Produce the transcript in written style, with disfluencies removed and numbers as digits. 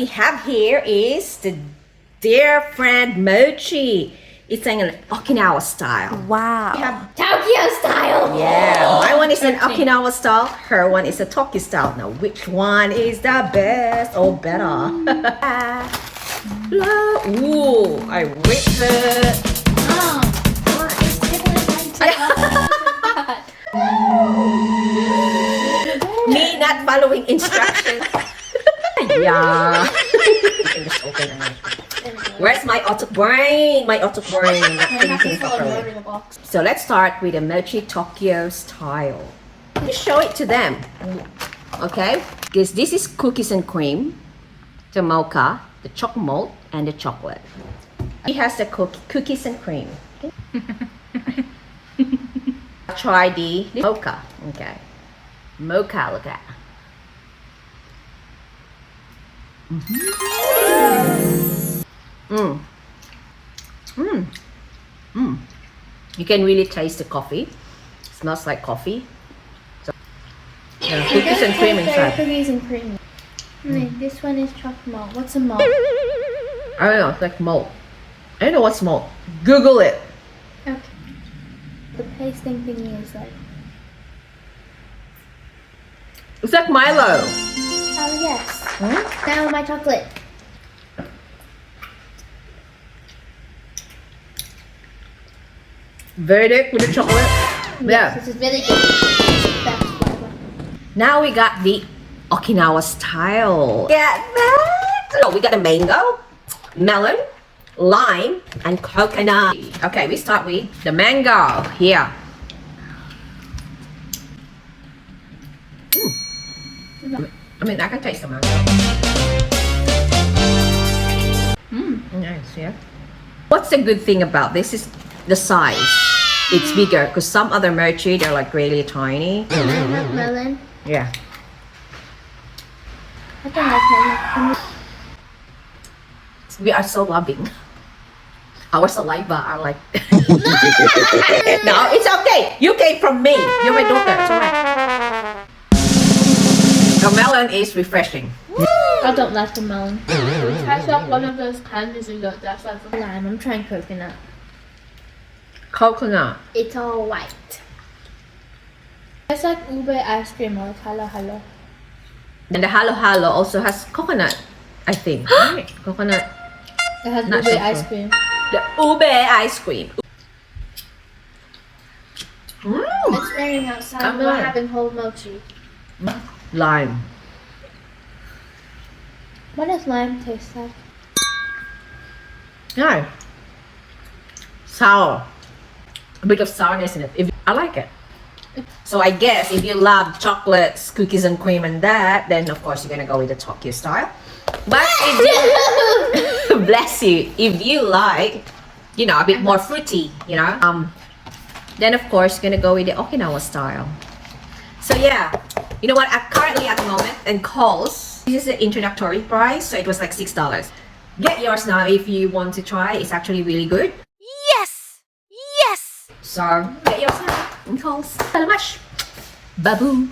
have here is the Dear Friend Mochi. It's an Okinawa style. Wow. We have Tokyo style. Yeah, my one is an Okinawa style, her one is a Tokyo style. Now, which one is the best or better? Ooh, I whipped it. Oh, it's Me not following instructions. Yeah. You can just open it. Where's my auto brain? My auto brain. Not thinking properly. So let's start with the Mochi Tokyo style. You show it to them. Okay? Because this is cookies and cream, the mocha, the chocolate malt, and the chocolate. He has the cookies and cream. Try the mocha. Okay. Mocha, look at. You can really taste the coffee. Smells like coffee. So, cookies and cream inside. Cookies and cream. This one is chocolate malt. What's a malt? I don't know. It's like malt. I don't know what's malt. Google it. Okay. The pasting thingy is like. It's like Milo. Oh yes. Now my chocolate. Verdict with the chocolate. Yeah. This is really good. Best flavor. Now we got the Okinawa style. Get that? So we got a mango, melon, lime, and coconut. Okay, we start with the mango here. I mean, I can taste the mango. Nice, yeah. What's the good thing about this is the size. It's bigger because some other mochi, they're like really tiny. Melon. Yeah. I don't like melon. We are so loving. Our saliva are like. No, it's okay. You came from me. You're my daughter. It's alright. The melon is refreshing. I don't like the melon. Tastes like one of those candies you got. That's like Lime. I'm trying coconut. Coconut. It's all white. It's like ube ice cream or halo halo. And the halo halo also has coconut, I think. Right? Coconut. It has Not ube so ice sure. cream. The ube ice cream. It's raining outside. I'm We're not. having whole mochi. Lime. What does lime taste like? Yeah. Sour. A bit of sourness in it. I like it. So I guess if you love chocolates, cookies and cream and that, then of course you're gonna go with the Tokyo style. But if you bless you, if you like, you know, a bit more fruity, you know, then of course you're gonna go with the Okinawa style. So yeah, you know what? Currently at the moment in Kohl's, this is the introductory price, so it was like $6. Get yours now if you want to try. It's actually really good. yes, yes. So get yours now in Kohl's. Thank you so much. Babu.